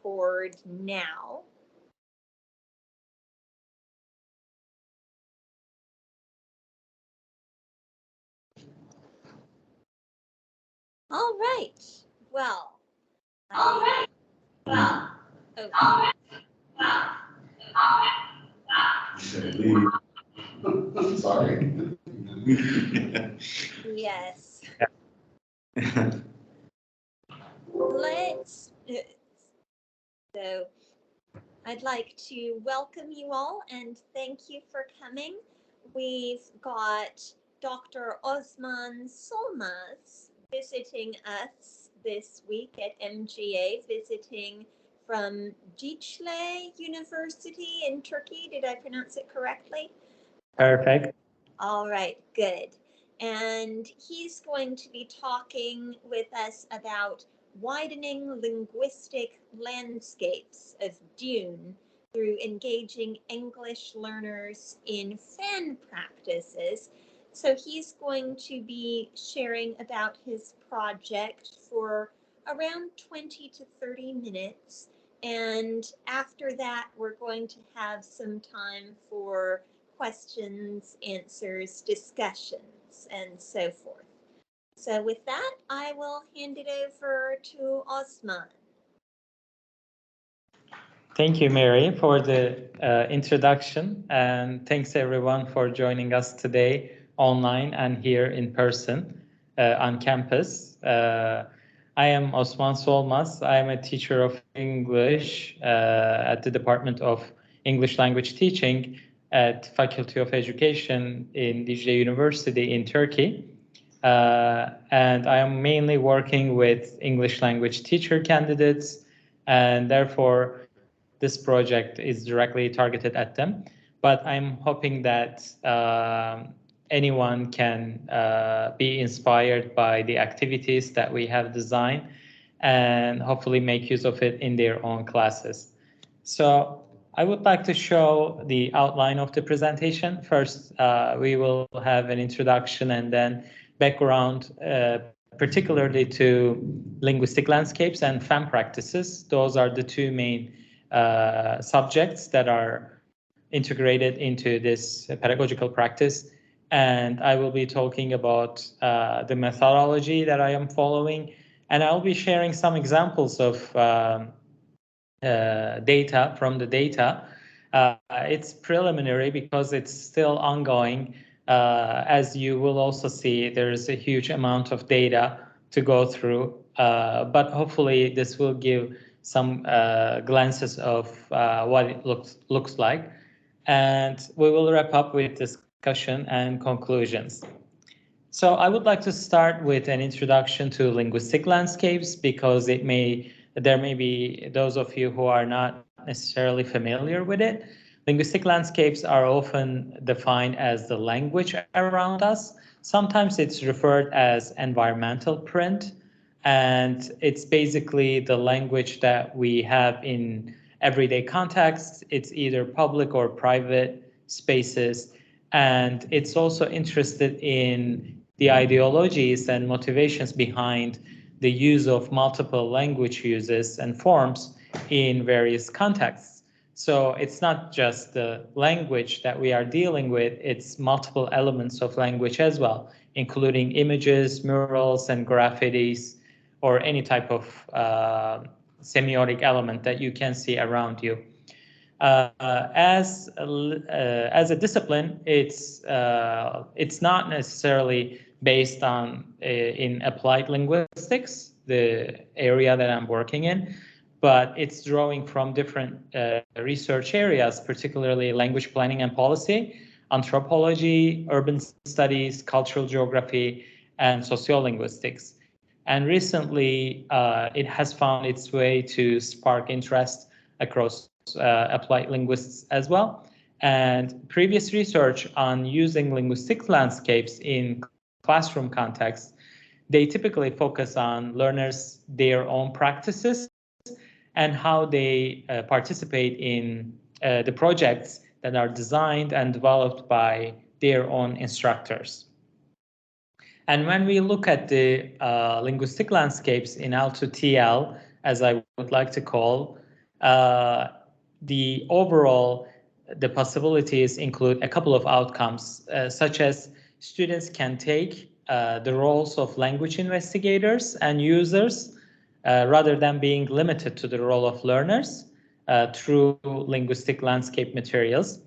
record now. All right. Well, I... Oh. Sorry. Yes. Let's... So, I'd like to welcome you all and thank you for coming. We've got Dr. Osman Solmaz visiting us this week at MGA, visiting from Dicle University in Turkey. Did I pronounce it correctly? Perfect. All right, good. And he's going to be talking with us about widening linguistic landscapes of Dune through engaging English learners in fan practices. So he's going to be sharing about his project for around 20 to 30 minutes. And after that, we're going to have some time for questions, answers, discussions, and so forth. So with that, I will hand it over to Osman. Thank you, Mary, for the introduction, and thanks everyone for joining us today online and here in person on campus. I am Osman Solmaz. I am a teacher of English at the Department of English Language Teaching at Faculty of Education in Dicle University in Turkey. And I am mainly working with English language teacher candidates, and therefore this project is directly targeted at them. But I'm hoping that anyone can be inspired by the activities that we have designed and hopefully make use of it in their own classes. So I would like to show the outline of the presentation. First, we will have an introduction and then background, particularly to linguistic landscapes and FAM practices. Those are the two main subjects that are integrated into this pedagogical practice. And I will be talking about the methodology that I am following. And I'll be sharing some examples of data from the data. It's preliminary because it's still ongoing. As you will also see, there is a huge amount of data to go through, but hopefully this will give some glances of what it looks like. And we will wrap up with discussion and conclusions. So I would like to start with an introduction to linguistic landscapes because there may be those of you who are not necessarily familiar with it. Linguistic landscapes are often defined as the language around us. Sometimes it's referred as environmental print, and it's basically the language that we have in everyday contexts. It's either public or private spaces, and it's also interested in the ideologies and motivations behind the use of multiple language uses and forms in various contexts. So it's not just the language that we are dealing with, it's multiple elements of language as well, including images, murals, and graffitis, or any type of semiotic element that you can see around you. As a discipline, it's not necessarily based on in applied linguistics, the area that I'm working in, but it's drawing from different research areas, particularly language planning and policy, anthropology, urban studies, cultural geography, and sociolinguistics. And recently, it has found its way to spark interest across applied linguists as well. And previous research on using linguistic landscapes in classroom contexts, they typically focus on learners, their own practices, and how they participate in the projects that are designed and developed by their own instructors. And when we look at the linguistic landscapes in L2TL, as I would like to call, the overall, the possibilities include a couple of outcomes, such as students can take the roles of language investigators and users rather than being limited to the role of learners through linguistic landscape materials.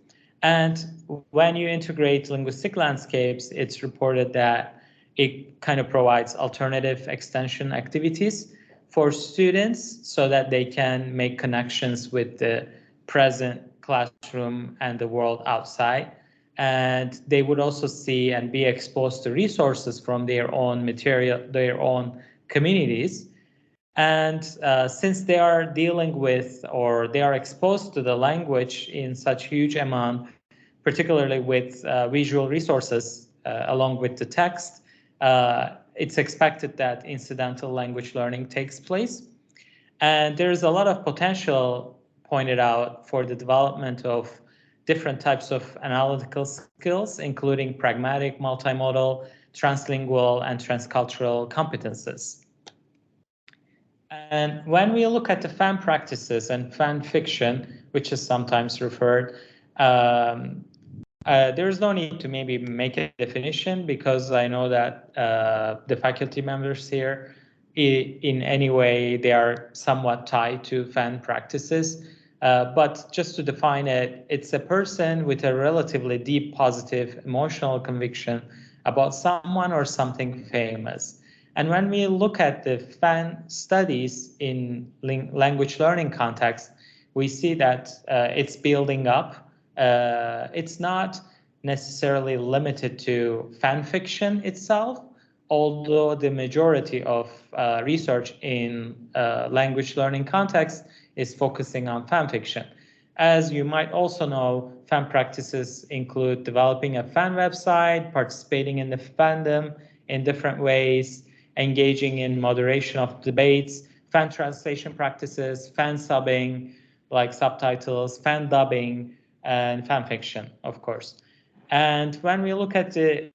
And when you integrate linguistic landscapes, it's reported that it kind of provides alternative extension activities for students so that they can make connections with the present classroom and the world outside. And they would also see and be exposed to resources from their own material, their own communities. And since they are dealing with, or they are exposed to the language in such huge amount, particularly with visual resources along with the text, it's expected that incidental language learning takes place. And there's a lot of potential pointed out for the development of different types of analytical skills, including pragmatic, multimodal, translingual, and transcultural competences. And when we look at the fan practices and fan fiction, which is sometimes referred, there's no need to maybe make a definition, because I know that the faculty members here, in any way, they are somewhat tied to fan practices. But just to define it, it's a person with a relatively deep positive emotional conviction about someone or something famous. And when we look at the fan studies in language learning context, we see that it's building up. It's not necessarily limited to fan fiction itself, although the majority of research in language learning context is focusing on fan fiction. As you might also know, fan practices include developing a fan website, participating in the fandom in different ways, engaging in moderation of debates, fan translation practices, fan subbing, like subtitles, fan dubbing, and fan fiction, of course. And when we look at the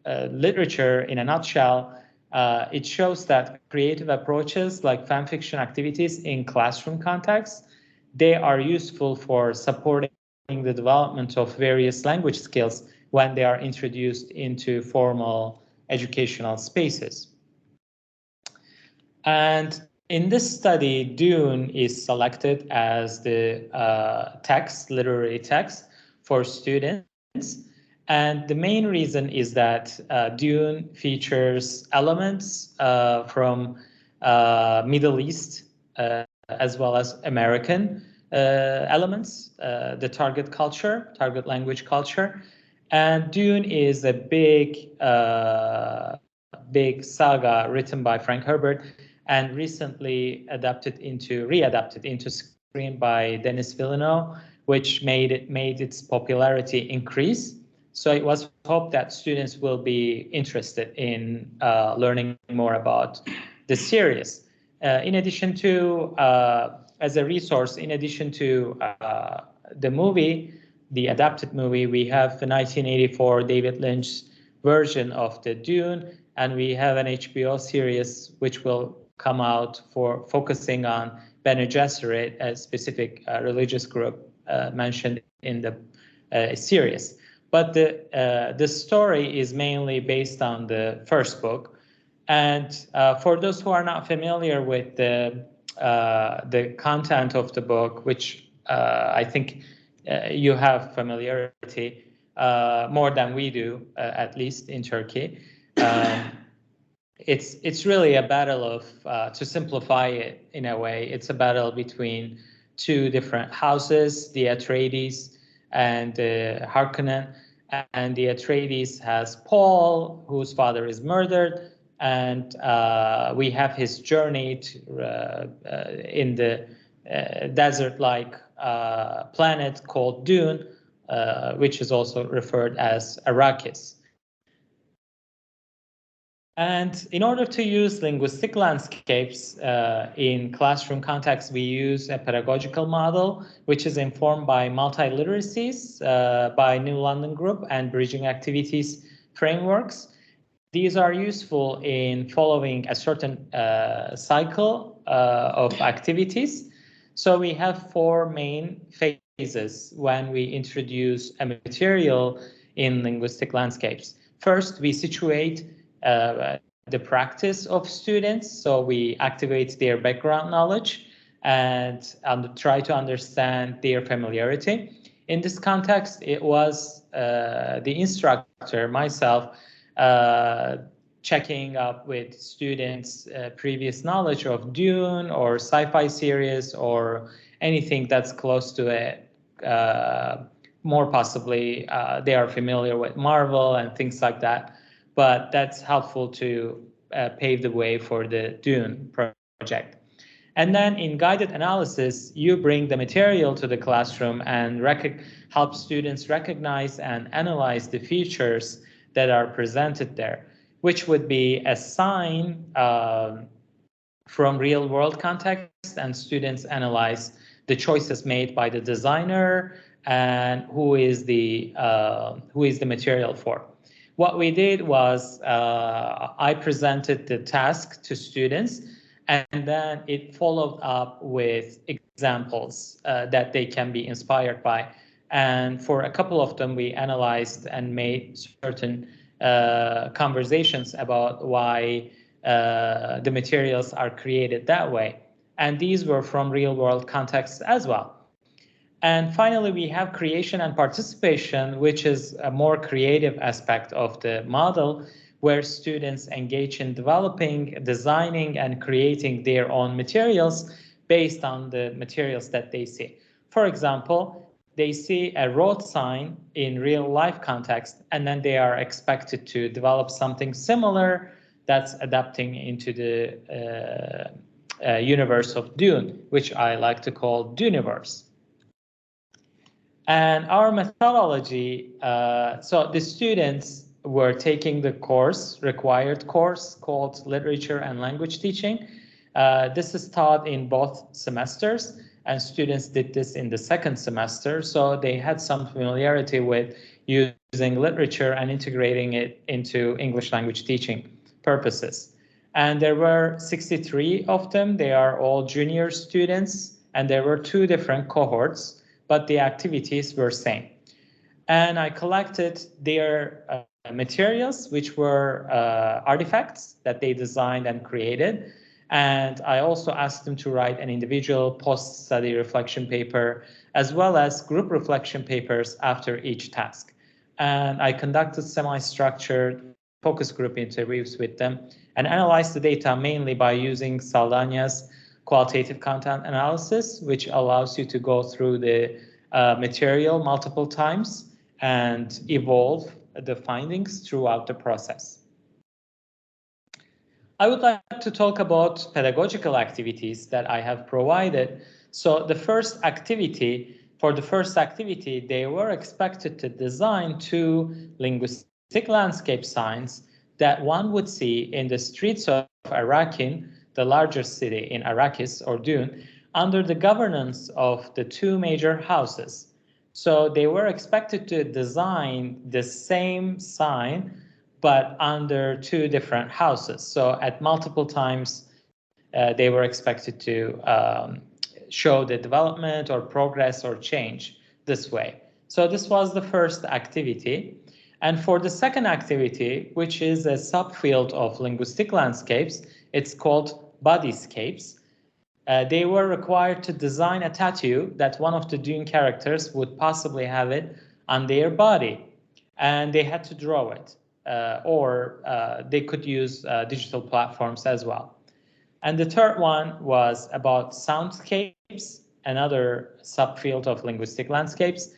literature in a nutshell, it shows that creative approaches like fan fiction activities in classroom contexts, they are useful for supporting the development of various language skills when they are introduced into formal educational spaces. And in this study, Dune is selected as the literary text for students. And the main reason is that Dune features elements from Middle East as well as American elements, the target language culture. And Dune is a big saga written by Frank Herbert and recently readapted into screen by Denis Villeneuve, which made its popularity increase. So it was hoped that students will be interested in learning more about the series. In addition to, as a resource, in addition to the movie, the adapted movie, we have the 1984 David Lynch version of the Dune, and we have an HBO series which will come out for focusing on Bene Gesserit, a specific religious group mentioned in the series. But the story is mainly based on the first book. And for those who are not familiar with the content of the book, which I think you have familiarity more than we do, at least in Turkey. It's really a battle of, to simplify it in a way, it's a battle between two different houses, the Atreides and Harkonnen. And the Atreides has Paul, whose father is murdered, and we have his journey in the desert-like planet called Dune, which is also referred as Arrakis. And in order to use linguistic landscapes in classroom context, we use a pedagogical model, which is informed by multiliteracies by New London Group and bridging activities frameworks. These are useful in following a certain cycle of activities. So we have four main phases when we introduce a material in linguistic landscapes. First, we situate the practice of students. So we activate their background knowledge and try to understand their familiarity. In this context, it was the instructor, myself, uh, checking up with students' previous knowledge of Dune or sci-fi series or anything that's close to it. More possibly, they are familiar with Marvel and things like that. But that's helpful to pave the way for the Dune project. And then in guided analysis, you bring the material to the classroom and help students recognize and analyze the features that are presented there, which would be a sign from real world context, and students analyze the choices made by the designer and who is the material for. What we did was I presented the task to students, and then it followed up with examples that they can be inspired by. And for a couple of them, we analyzed and made certain conversations about why the materials are created that way. And these were from real world contexts as well. And finally, we have creation and participation, which is a more creative aspect of the model, where students engage in developing, designing, and creating their own materials based on the materials that they see. For example, they see a road sign in real life context, and then they are expected to develop something similar that's adapting into the universe of Dune, which I like to call Duneverse. And our methodology, so the students were taking the required course called Literature and Language Teaching. This is taught in both semesters, and students did this in the second semester. So they had some familiarity with using literature and integrating it into English language teaching purposes. And there were 63 of them. They are all junior students, and there were two different cohorts, but the activities were same. And I collected their materials, which were artifacts that they designed and created. And I also asked them to write an individual post-study reflection paper, as well as group reflection papers after each task. And I conducted semi-structured focus group interviews with them and analyzed the data mainly by using Saldana's qualitative content analysis, which allows you to go through the material multiple times and evolve the findings throughout the process. I would like to talk about pedagogical activities that I have provided. So the first activity, they were expected to design two linguistic landscape signs that one would see in the streets of Arakin, the largest city in Arrakis or Dune, under the governance of the two major houses. So they were expected to design the same sign, but under two different houses. So at multiple times, they were expected to show the development or progress or change this way. So this was the first activity. And for the second activity, which is a subfield of linguistic landscapes, it's called bodyscapes. They were required to design a tattoo that one of the Dune characters would possibly have it on their body. And they had to draw it, or they could use digital platforms as well. And the third one was about soundscapes, another subfield of linguistic landscapes.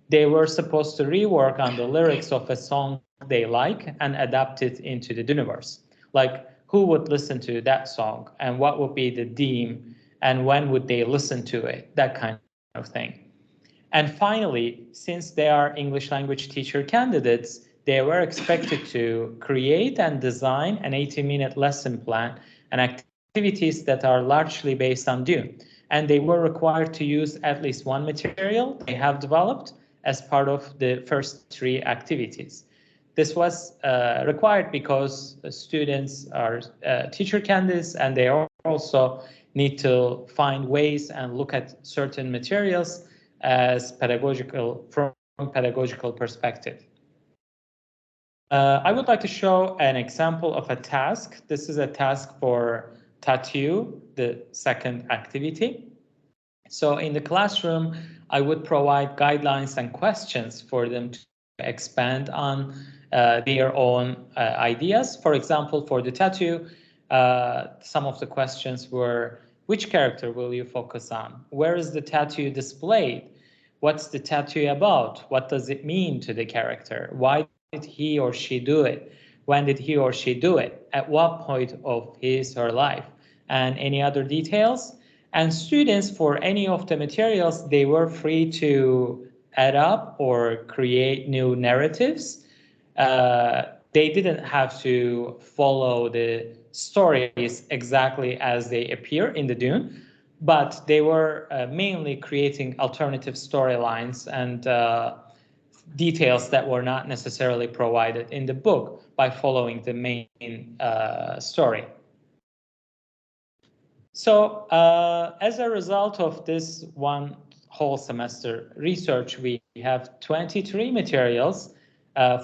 They were supposed to rework on the lyrics of a song they like and adapt it into the universe. Like, who would listen to that song, and what would be the theme, and when would they listen to it, that kind of thing. And finally, since they are English language teacher candidates, they were expected to create and design an 80-minute lesson plan and activities that are largely based on Dune. And they were required to use at least one material they have developed as part of the first three activities. This was required because students are teacher candidates and they also need to find ways and look at certain materials as pedagogical from pedagogical perspective. I would like to show an example of a task. This is a task for tattoo, the second activity. So in the classroom, I would provide guidelines and questions for them to expand on their own ideas. For example, for the tattoo, some of the questions were, which character will you focus on? Where is the tattoo displayed? What's the tattoo about? What does it mean to the character? Why did he or she do it? When did he or she do it? At what point of his or her life? And any other details? And students, for any of the materials, they were free to add up or create new narratives. They didn't have to follow the stories exactly as they appear in the Dune, but they were mainly creating alternative storylines and details that were not necessarily provided in the book by following the main story. So as a result of this one whole semester research, we have 23 materials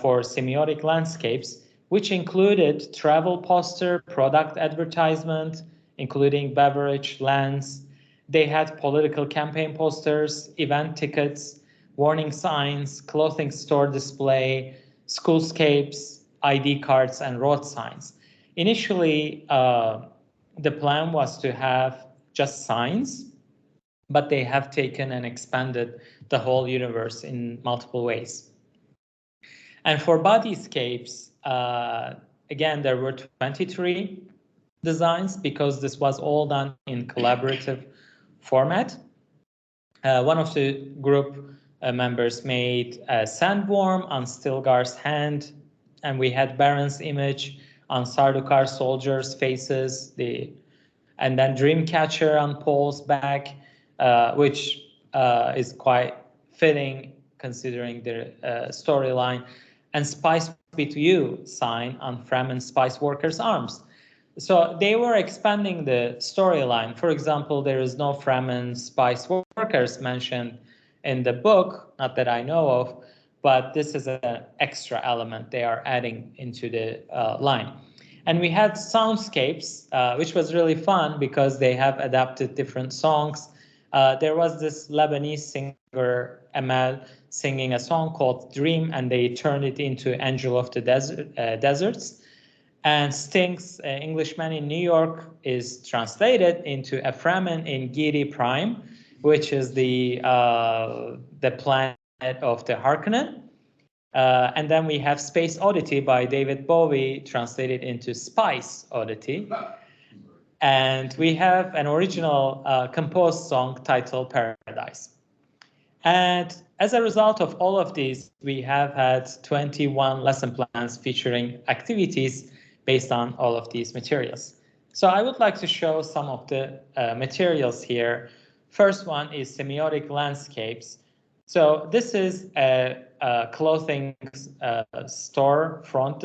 for semiotic landscapes, which included travel poster, product advertisement, including beverage, lands. They had political campaign posters, event tickets, warning signs, clothing store display, schoolscapes, ID cards, and road signs. Initially, the plan was to have just signs, but they have taken and expanded the whole universe in multiple ways. And for bodyscapes, again, there were 23 designs because this was all done in collaborative format. One of the group members made a sandworm on Stilgar's hand, and we had Baron's image on Sardukar soldiers' faces, and then Dreamcatcher on Paul's back, which is quite fitting considering the storyline, and Spice Be to You sign on Fremen spice workers' arms. So they were expanding the storyline. For example, there is no Fremen spice workers mentioned in the book, not that I know of, but this is an extra element they are adding into the line. And we had soundscapes, which was really fun because they have adapted different songs. There was this Lebanese singer, Amal, singing a song called Dream, and they turned it into Angel of the Deserts. And Sting's Englishman in New York is translated into a Fremen in Giri Prime, which is the planet of the Harkonnen. And then we have Space Oddity by David Bowie, translated into Spice Oddity. And we have an original composed song titled Paradise. And as a result of all of these, we have had 21 lesson plans featuring activities based on all of these materials. So I would like to show some of the materials here. First one is semiotic landscapes. So this is a clothing storefront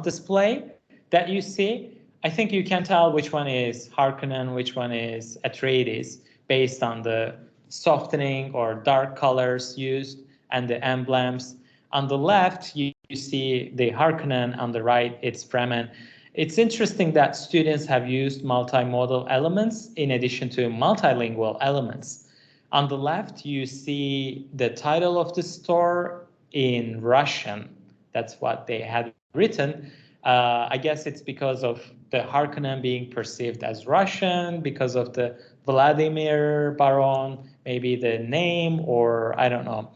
display that you see. I think you can tell which one is Harkonnen, which one is Atreides, based on the softening or dark colors used and the emblems. On the left, you see the Harkonnen. On the right, it's Fremen. It's interesting that students have used multimodal elements in addition to multilingual elements. On the left, you see the title of the store in Russian. That's what they had written. I guess it's because of the Harkonnen being perceived as Russian, because of the Vladimir Baron, maybe the name, or I don't know.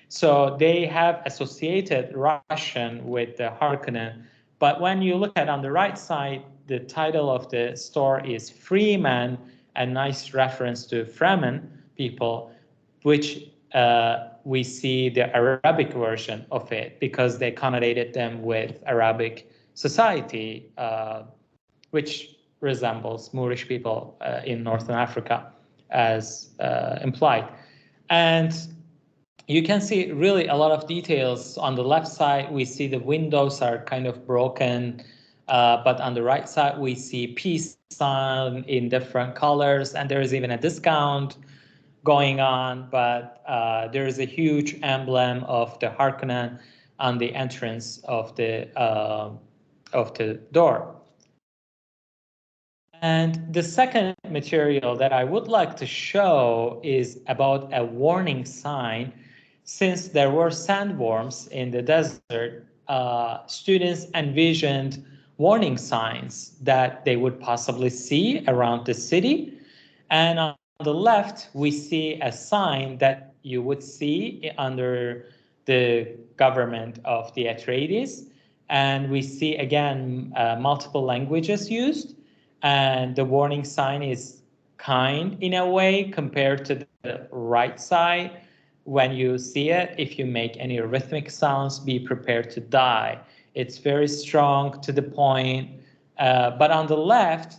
So they have associated Russian with the Harkonnen. But when you look at on the right side, the title of the store is Freeman, a nice reference to Fremen people, which we see the Arabic version of it because they connotated them with Arabic society, which resembles Moorish people in Northern Africa as implied. And you can see really a lot of details. On the left side, we see the windows are kind of broken. But on the right side, we see peace sign in different colors, and there is even a discount going on. But there is a huge emblem of the Harkonnen on the entrance of the door. And the second material that I would like to show is about a warning sign. Since there were sandworms in the desert, students envisioned warning signs that they would possibly see around the city. And on the left, we see a sign that you would see under the government of the Atreides. And we see, again, multiple languages used. And the warning sign is kind in a way compared to the right side. When you see it, if you make any rhythmic sounds, be prepared to die. It's very strong, to the point. But on the left,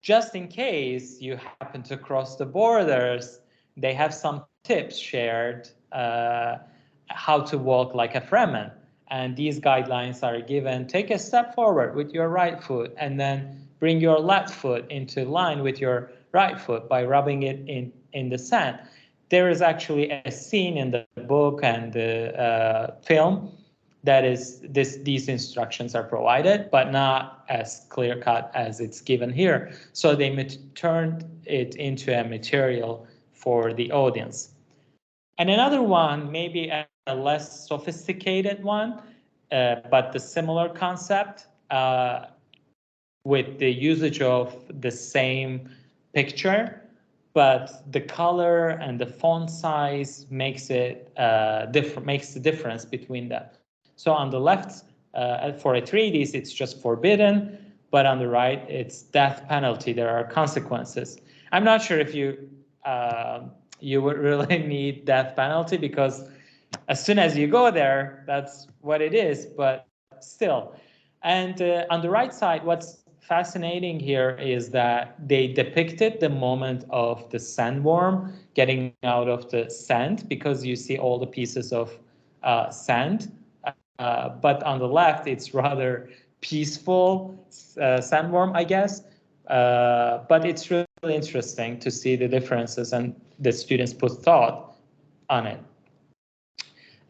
just in case you happen to cross the borders, they have some tips shared how to walk like a Fremen. And these guidelines are given. Take a step forward with your right foot and then bring your left foot into line with your right foot by rubbing it in the sand. There is actually a scene in the book and the film that is these instructions are provided, but not as clear cut as it's given here. So they turned it into a material for the audience. And another one, maybe a less sophisticated one, but the similar concept with the usage of the same picture, but the color and the font size makes it makes the difference between them. So on the left, for Atreides, it's just forbidden, but on the right, it's death penalty. There are consequences. I'm not sure if you would really need death penalty, because as soon as you go there, that's what it is. But still, and on the right side, what's fascinating here is that they depicted the moment of the sandworm getting out of the sand, because you see all the pieces of sand. But on the left, it's rather peaceful sandworm, I guess. But it's really interesting to see the differences, and the students put thought on it.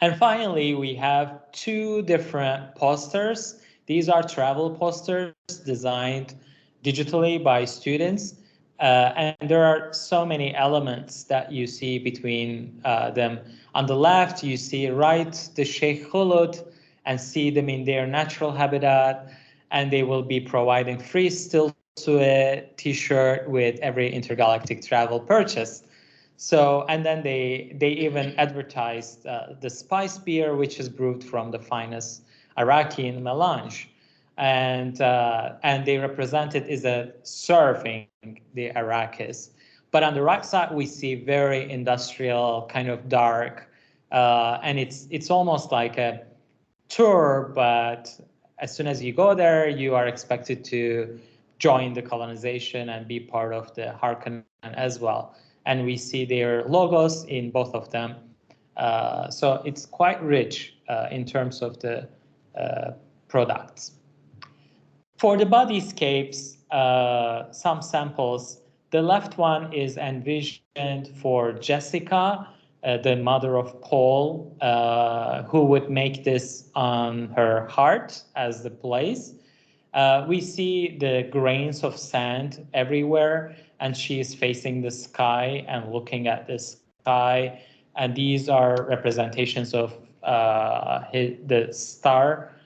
And finally, we have two different posters. These are travel posters designed digitally by students. And there are so many elements that you see between them. On the left, you see right the Sheikh Khulud and see them in their natural habitat. And they will be providing free still suet t-shirt with every intergalactic travel purchase. So, and then they even advertised the spice beer, which is brewed from the finest Iraqi melange, and they represent it as a surfing the Iraqis. But on the right side, we see very industrial, kind of dark, and it's almost like a tour. But as soon as you go there, you are expected to join the colonization and be part of the Harkonnen as well. And we see their logos in both of them. So it's quite rich in terms of the products. For the bodyscapes, some samples. The left one is envisioned for Jessica, the mother of Paul, who would make this on her heart as the place. We see the grains of sand everywhere, and she is facing the sky and looking at the sky. And these are representations of the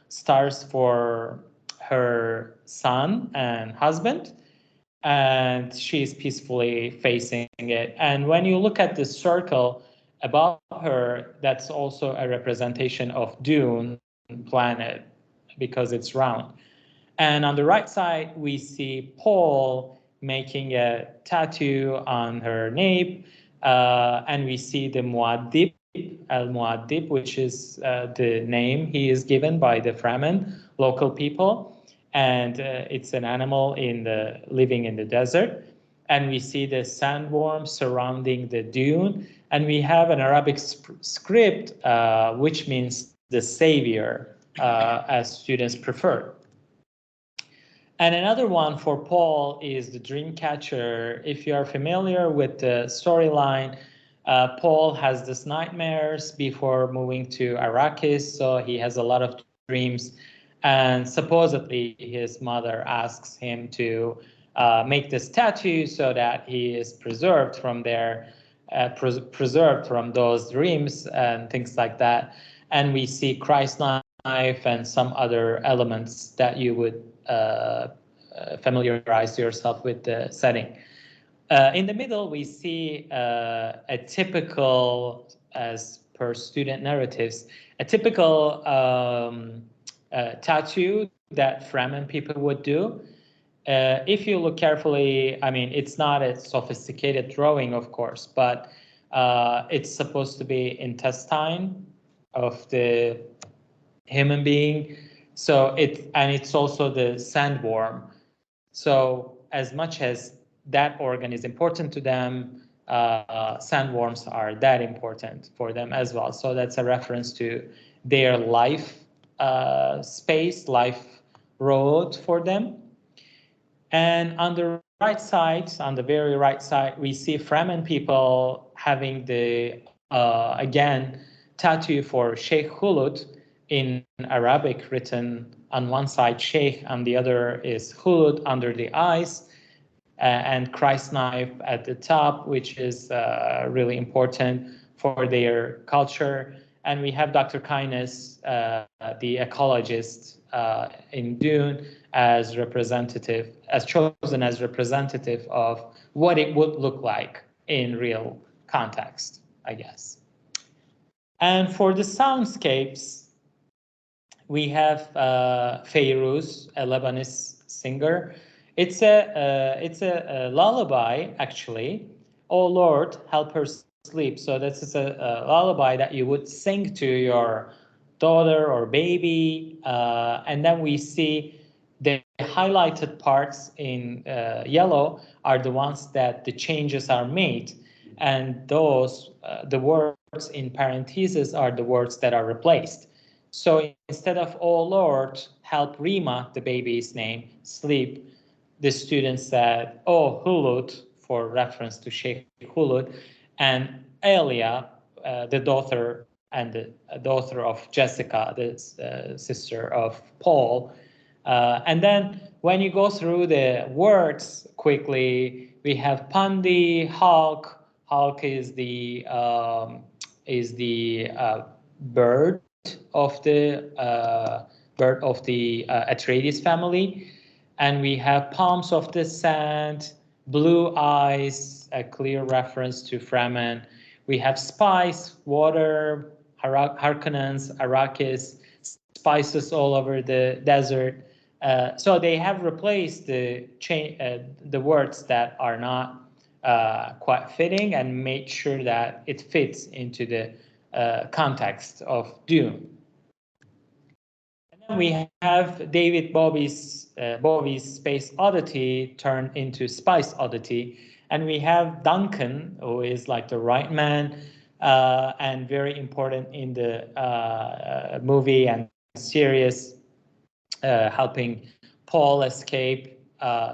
stars for her son and husband. And she's peacefully facing it. And when you look at the circle above her, that's also a representation of Dune planet, because it's round. And on the right side, we see Paul making a tattoo on her nape. And we see the Muad'Dib, Al-Muad'Dib, which is the name he is given by the Fremen, local people. And it's an animal living in the desert. And we see the sandworm surrounding the dune. And we have an Arabic script, which means the savior, as students prefer. And another one for Paul is the dream catcher. If you are familiar with the storyline, Paul has these nightmares before moving to Arrakis, so he has a lot of dreams. And supposedly, his mother asks him to make this tattoo so that he is preserved from preserved from those dreams and things like that. And we see Christ knife and some other elements that you would familiarize yourself with the setting. In the middle, we see a typical, as per student narratives, a typical tattoo that Fremen people would do. If you look carefully, I mean, it's not a sophisticated drawing, of course, but it's supposed to be intestine of the human being. So it's also the sandworm. So as much as that organ is important to them, sandworms are that important for them as well. So that's a reference to their life space, life road for them. And on the right side, on the very right side, we see Fremen people having the, again, tattoo for Sheikh Hulud in Arabic written on one side Sheikh, on the other is Hulud under the eyes, and Christ knife at the top, which is really important for their culture. And we have Dr. Kindness, the ecologist in Dune, as representative, as chosen as representative of what it would look like in real context, I guess. And for the soundscapes, we have Feyruz, a Lebanese singer. It's a lullaby, actually. Oh Lord, help her sleep. So this is a lullaby that you would sing to your daughter or baby, and then we see the highlighted parts in yellow are the ones that the changes are made, and those the words in parentheses are the words that are replaced. So instead of, oh Lord, help Rima, the baby's name, sleep, the student said, oh Hulud, for reference to Sheikh Hulud, and Elia, the daughter and the daughter of Jessica, the sister of Paul. And then when you go through the words quickly, we have Pandi, Hawk. Hawk is the bird of the Atreides family, and we have palms of the sand, blue eyes, a clear reference to Fremen. We have spice, water, Harkonnens, Arrakis, spices all over the desert. So they have replaced the words that are not quite fitting and made sure that it fits into the context of Dune. And then we have David Bowie's Space Oddity turned into Spice Oddity, and we have Duncan, who is like the right man and very important in the movie and series, helping Paul escape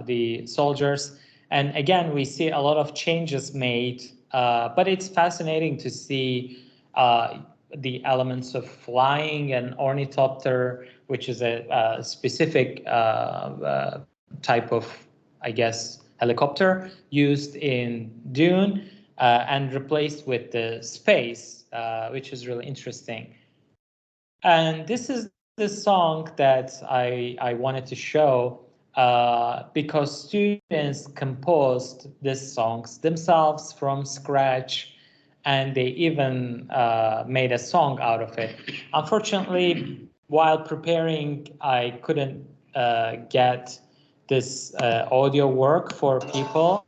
the soldiers. And again, we see a lot of changes made, but it's fascinating to see the elements of flying and ornithopter, which is a specific type of, I guess, helicopter used in Dune and replaced with the space, which is really interesting. And this is the song that I wanted to show because students composed these songs themselves from scratch, and they even made a song out of it. Unfortunately, while preparing, I couldn't get this audio work for people.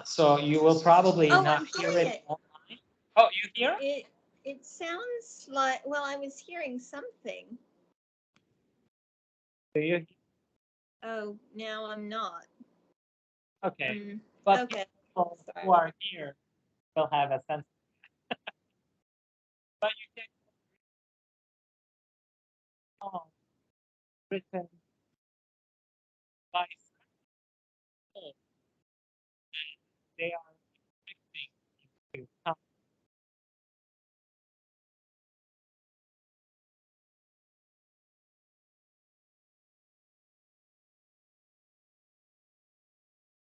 So you will probably Oh, not I'm hear hearing it it. online. Oh, you hear? It sounds like, well, I was hearing something. Do you? Oh, now I'm not. Okay. Mm, But okay, people who sorry. are here will have a sense. But you can song written by school, they are expecting to come,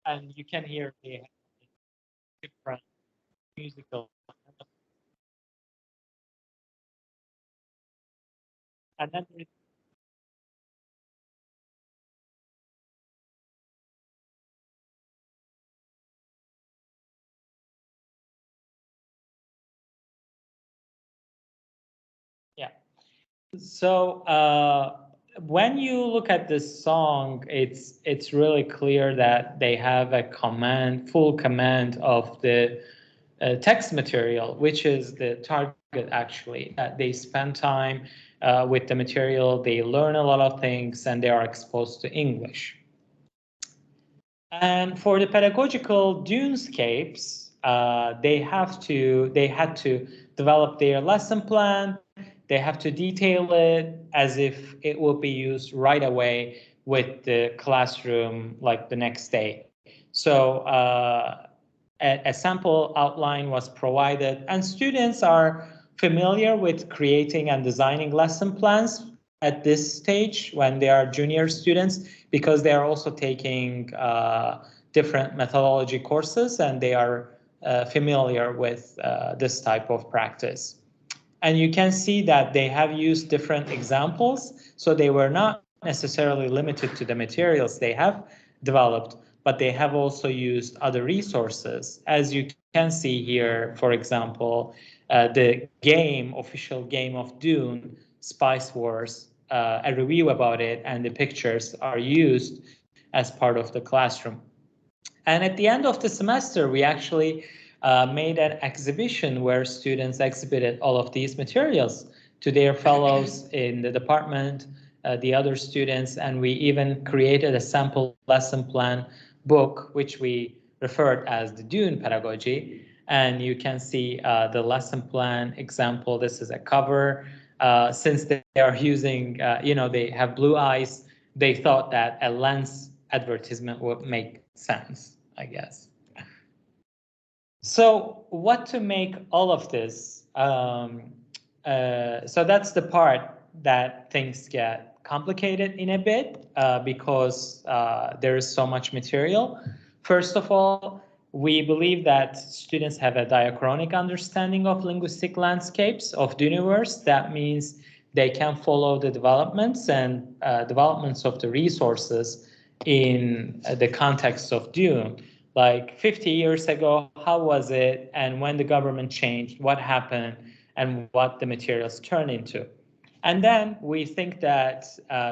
and you can hear they have different musical, and then there's, yeah. So when you look at this song, it's really clear that they have a full command of the text material, which is the target actually. That they spend time with the material, they learn a lot of things, and they are exposed to English. And for the pedagogical dunescapes, they had to develop their lesson plan. They have to detail it as if it will be used right away with the classroom, like the next day. So a sample outline was provided, and students are familiar with creating and designing lesson plans at this stage when they are junior students, because they are also taking different methodology courses, and they are familiar with this type of practice. And you can see that they have used different examples, so they were not necessarily limited to the materials they have developed, but they have also used other resources. As you can see here, for example, the official game of Dune, Spice Wars, a review about it, and the pictures are used as part of the classroom. And at the end of the semester, we actually made an exhibition where students exhibited all of these materials to their fellows in the department, the other students, and we even created a sample lesson plan book, which we referred as the Dune pedagogy. And you can see the lesson plan example. This is a cover. Since they are using, they have blue eyes, they thought that a lens advertisement would make sense, I guess. So what to make all of this? So that's the part that things get complicated in a bit because there is so much material. First of all, we believe that students have a diachronic understanding of linguistic landscapes of the universe. That means they can follow the developments and developments of the resources in the context of Dune. Like 50 years ago, how was it? And when the government changed, what happened and what the materials turned into? And then we think that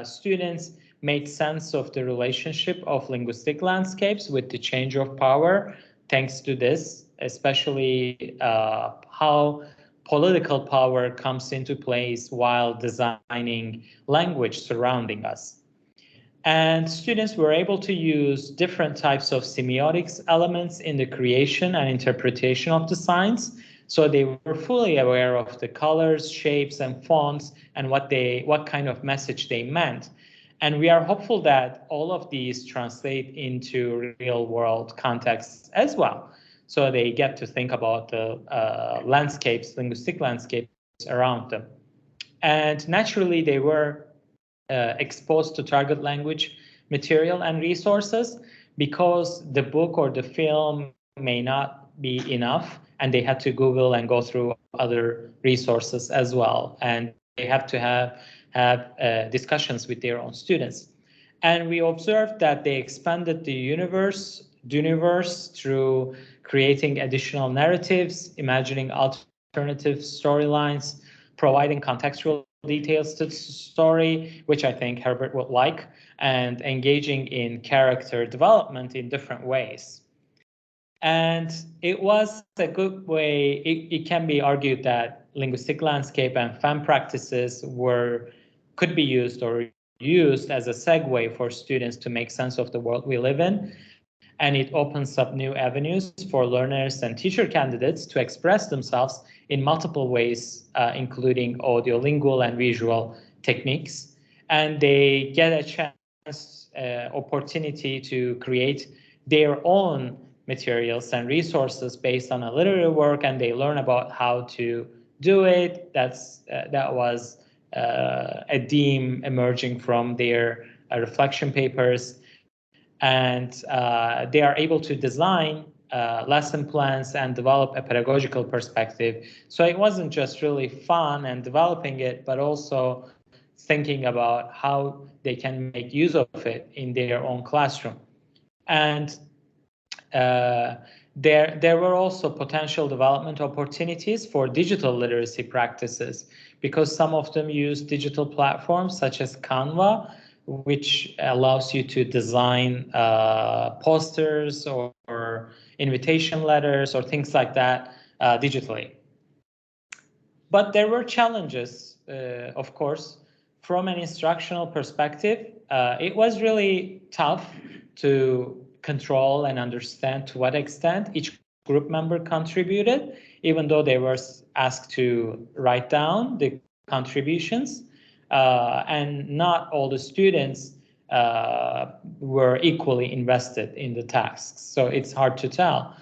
students made sense of the relationship of linguistic landscapes with the change of power, thanks to this, especially how political power comes into place while designing language surrounding us. And students were able to use different types of semiotics elements in the creation and interpretation of the signs. So they were fully aware of the colors, shapes, and fonts, and what kind of message they meant. And we are hopeful that all of these translate into real world contexts as well. So they get to think about the linguistic landscapes around them. And naturally, they were exposed to target language material and resources, because the book or the film may not be enough, and they had to Google and go through other resources as well, and they have to have discussions with their own students. And we observed that they expanded the universe through creating additional narratives, imagining alternative storylines, providing contextual details to the story, which I think Herbert would like, and engaging in character development in different ways. And it was a good way. It can be argued that linguistic landscape and fan practices could be used or used as a segue for students to make sense of the world we live in. And it opens up new avenues for learners and teacher candidates to express themselves in multiple ways, including audiolingual and visual techniques. And they get a chance opportunity to create their own materials and resources based on a literary work, and they learn about how to do it. That was a theme emerging from their reflection papers, and they are able to design lesson plans and develop a pedagogical perspective. So it wasn't just really fun and developing it, but also thinking about how they can make use of it in their own classroom. And there were also potential development opportunities for digital literacy practices, because some of them use digital platforms such as Canva, which allows you to design posters or invitation letters or things like that digitally. But there were challenges, of course. From an instructional perspective, it was really tough to control and understand to what extent each group member contributed, even though they were asked to write down the contributions. And not all the students were equally invested in the tasks. So it's hard to tell.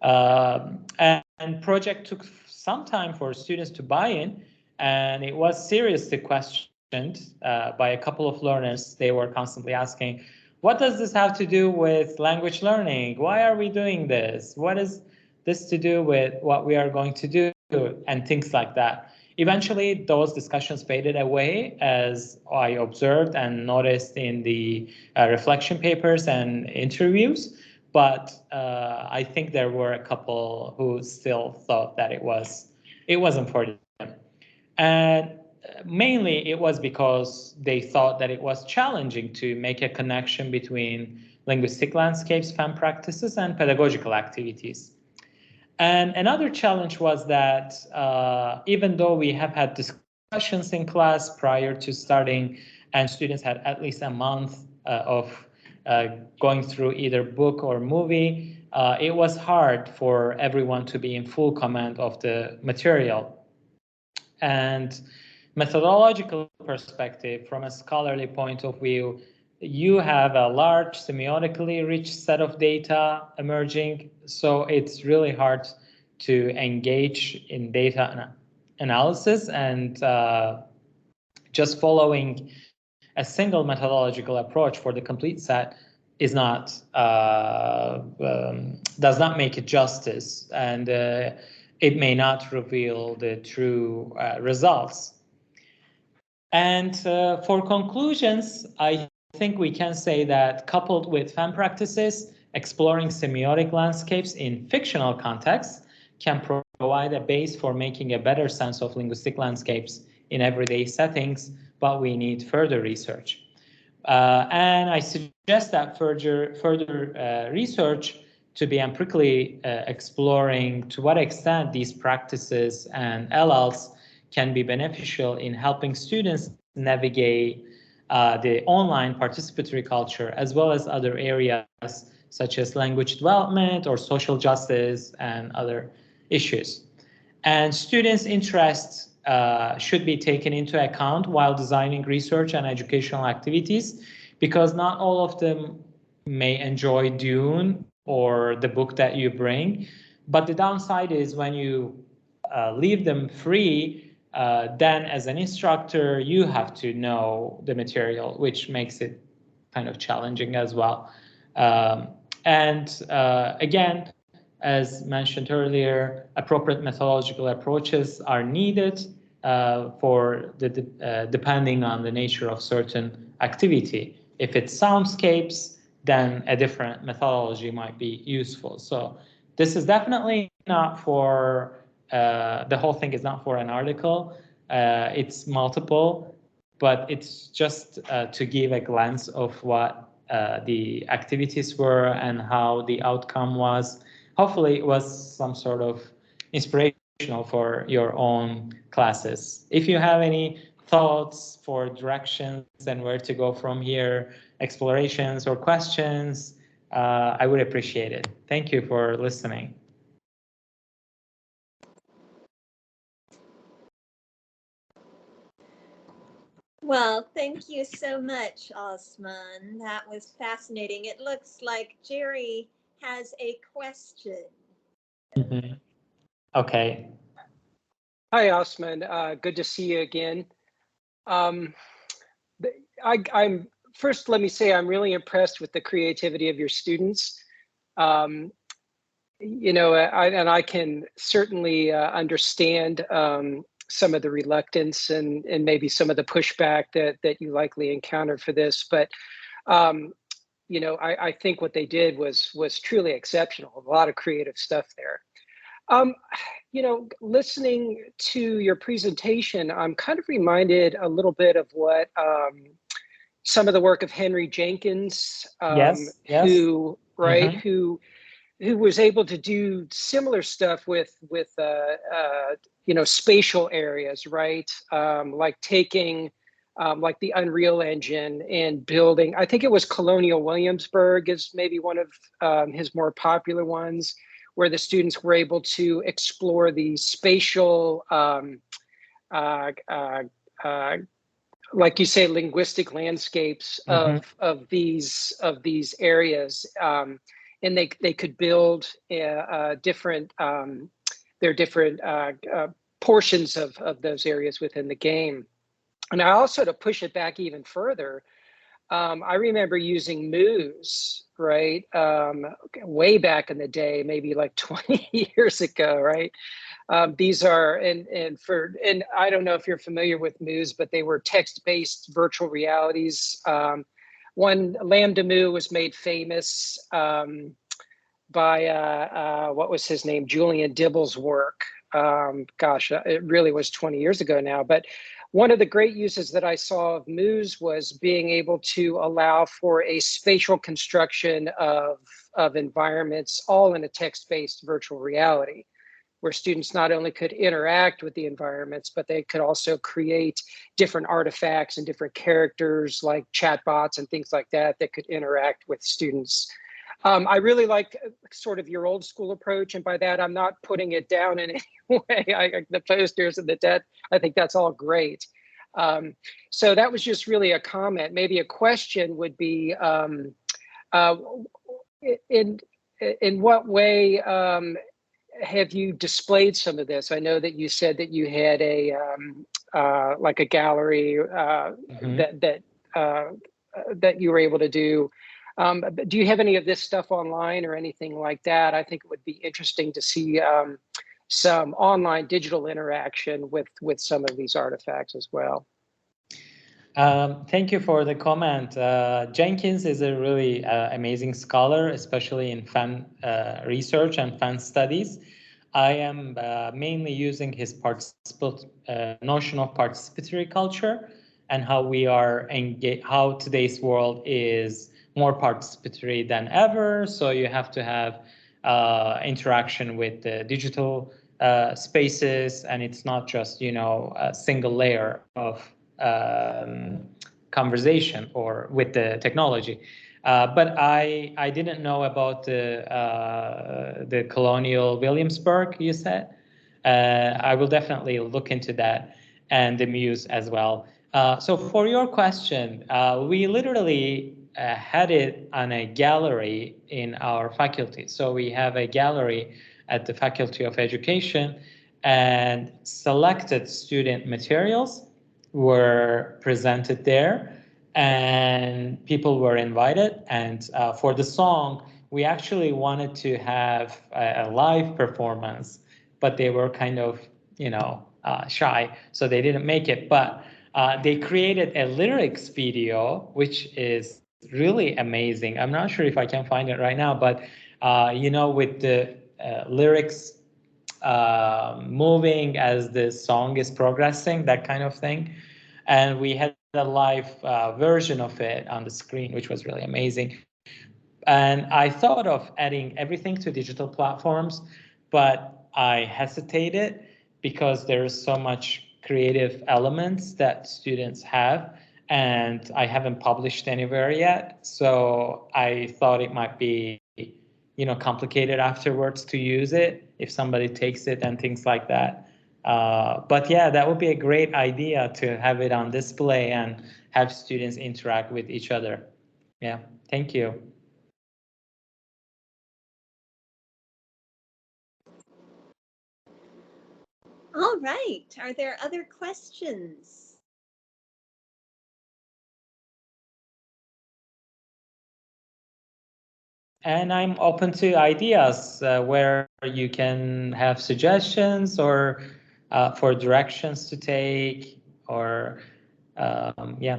And project took some time for students to buy in, and it was seriously questioned by a couple of learners. They were constantly asking, what does this have to do with language learning? Why are we doing this? What is this to do with what we are going to do? And things like that. Eventually, those discussions faded away, as I observed and noticed in the reflection papers and interviews. But I think there were a couple who still thought that it wasn't for them. And mainly it was because they thought that it was challenging to make a connection between linguistic landscapes, FEM practices, and pedagogical activities. And another challenge was that even though we have had discussions in class prior to starting, and students had at least a month of going through either book or movie, it was hard for everyone to be in full command of the material. And methodological perspective, from a scholarly point of view, you have a large semiotically rich set of data emerging, so it's really hard to engage in data analysis, and just following a single methodological approach for the complete set is not does not make it justice, and it may not reveal the true results. And for conclusions, I think we can say that coupled with FEM practices, exploring semiotic landscapes in fictional contexts can provide a base for making a better sense of linguistic landscapes in everyday settings, but we need further research. And I suggest that further research to be empirically exploring to what extent these practices and LLs can be beneficial in helping students navigate the online participatory culture, as well as other areas such as language development or social justice and other issues. And students' interests should be taken into account while designing research and educational activities, because not all of them may enjoy Dune or the book that you bring. But the downside is when you leave them free, then as an instructor, you have to know the material, which makes it kind of challenging as well. And again, as mentioned earlier, appropriate methodological approaches are needed for depending on the nature of certain activity. If it's soundscapes, then a different methodology might be useful. So this is definitely not for, the whole thing is not for an article. It's multiple, but it's just to give a glance of what the activities were and how the outcome was. Hopefully it was some sort of inspirational for your own classes. If you have any thoughts for directions and where to go from here, explorations or questions, I would appreciate it. Thank you for listening. Well, thank you so much, Osman. That was fascinating. It looks like Jerry has a question. Mhm. Okay. Hi, Osman. Good to see you again. Um, I'm first. Let me say I'm really impressed with the creativity of your students. Um, and I can certainly understand some of the reluctance and maybe some of the pushback that you likely encountered for this. But um, I think what they did was truly exceptional. A lot of creative stuff there. Um, Listening to your presentation, I'm kind of reminded a little bit of what some of the work of Henry Jenkins, Yes. Yes. who right, Hmm. who was able to do similar stuff with spatial areas, right? Like taking like the Unreal Engine and building. I think it was Colonial Williamsburg is maybe one of his more popular ones, where the students were able to explore the spatial, uh, uh, uh, like you say, linguistic landscapes Hmm. of these areas, and they could build different their different portions of those areas within the game. And I also, to push it back even further, I remember using Moose, right? Way back in the day, maybe like 20 years ago, right? These are and I don't know if you're familiar with Moose, but they were text-based virtual realities. One Lambda Moo was made famous by what was his name, Julian Dibble's work. Gosh, it really was 20 years ago now. But one of the great uses that I saw of Moose was being able to allow for a spatial construction of environments, all in a text-based virtual reality, where students not only could interact with the environments, but they could also create different artifacts and different characters like chatbots and things like that that could interact with students. I really like sort of your old school approach. And by that, I'm not putting it down in any way. The posters and the debt, I think that's all great. So that was just really a comment. Maybe a question would be, uh, in, in what way have you displayed some of this? I know that you said that you had like a gallery Hmm. that that you were able to do. Do you have any of this stuff online or anything like that? I think it would be interesting to see some online digital interaction with some of these artifacts as well. Thank you for the comment. Jenkins is a really amazing scholar, especially in fan research and fan studies. I am mainly using his notion of participatory culture and how we are how today's world is more participatory than ever. So you have to have interaction with the digital spaces, and it's not just a single layer of conversation or with the technology. But I didn't know about the Colonial Williamsburg, you said. I will definitely look into that, and the Muse as well. So for your question, we literally had it on a gallery in our faculty. So we have a gallery at the Faculty of Education, and selected student materials were presented there, and people were invited. And for the song, we actually wanted to have a live performance, but they were kind of, shy, so they didn't make it. But they created a lyrics video, which is really amazing. I'm not sure if I can find it right now, but with the lyrics moving as the song is progressing, that kind of thing. And we had a live version of it on the screen, which was really amazing. And I thought of adding everything to digital platforms, but I hesitated because there's so much creative elements that students have, and I haven't published anywhere yet. So I thought it might be, complicated afterwards to use it if somebody takes it and things like that. But yeah, that would be a great idea to have it on display and have students interact with each other. Yeah, thank you. All right. Are there other questions? And I'm open to ideas where you can have suggestions or for directions to take or yeah.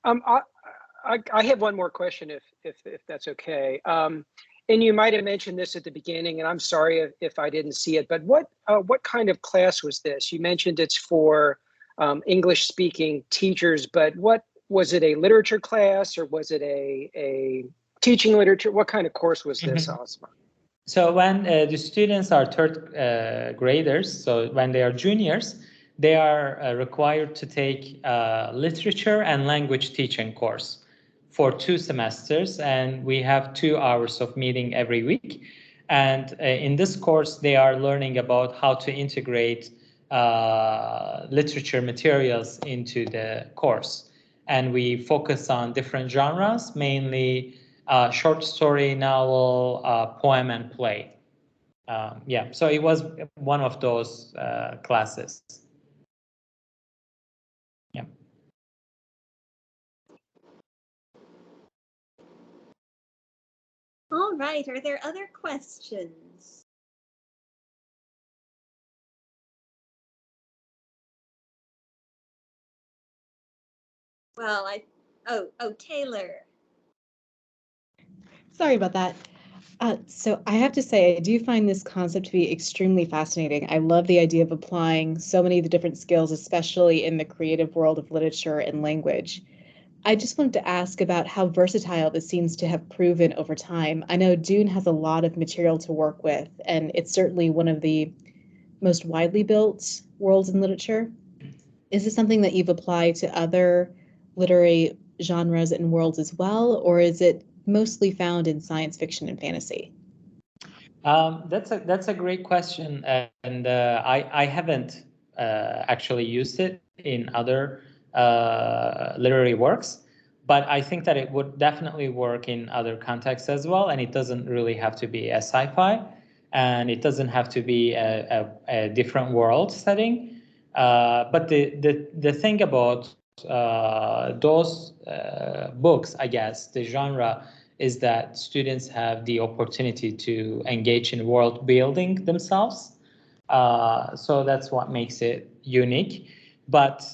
I have one more question, if that's okay. And you might have mentioned this at the beginning, and I'm sorry if I didn't see it. But what kind of class was this? You mentioned it's for English-speaking teachers, but what was it? A literature class, or was it a teaching literature? What kind of course was this, Osman? So when the students are third graders, so when they are juniors, they are required to take literature and language teaching course for 2 semesters, and we have 2 hours of meeting every week. And in this course, they are learning about how to integrate literature materials into the course. And we focus on different genres, mainly short story, novel, poem, and play. Yeah, so it was one of those classes. Yeah. All right. Are there other questions? Well, oh, Taylor. Sorry about that. So I have to say, I do find this concept to be extremely fascinating. I love the idea of applying so many of the different skills, especially in the creative world of literature and language. I just wanted to ask about how versatile this seems to have proven over time. I know Dune has a lot of material to work with, and it's certainly one of the most widely built worlds in literature. Is this something that you've applied to other literary genres and worlds as well, or is it mostly found in science fiction and fantasy? That's a great question, and I haven't actually used it in other literary works, but I think that it would definitely work in other contexts as well. And it doesn't really have to be a sci-fi, and it doesn't have to be a different world setting. But the thing about those books, I guess, the genre is that students have the opportunity to engage in world building themselves. So that's what makes it unique. But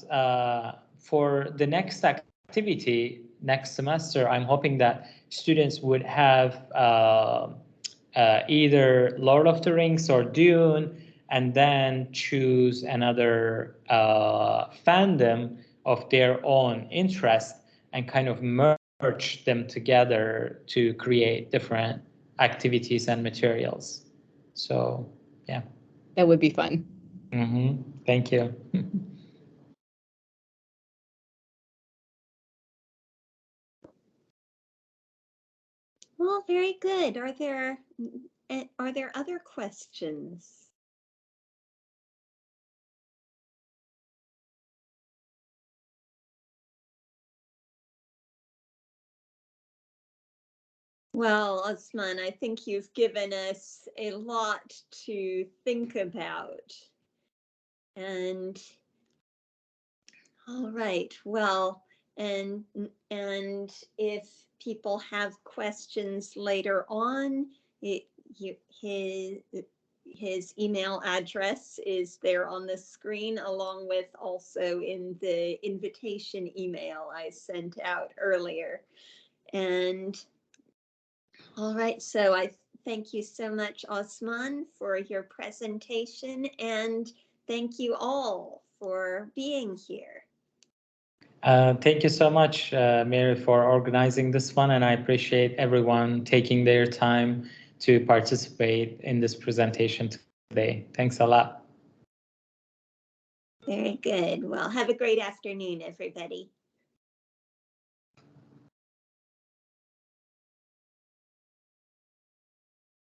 for the next activity, next semester, I'm hoping that students would have either Lord of the Rings or Dune, and then choose another fandom of their own interest and kind of merge them together to create different activities and materials. So, yeah. That would be fun. Thank you. Well, very good. Are there other questions? Well, Osman, I think you've given us a lot to think about. And all right, well, and if people have questions later on, his email address is there on the screen, along with also in the invitation email I sent out earlier. And all right, so I thank you so much, Osman, for your presentation, and thank you all for being here. Thank you so much, Mary, for organizing this one, and I appreciate everyone taking their time to participate in this presentation today. Thanks a lot. Very good. Well, have a great afternoon, everybody.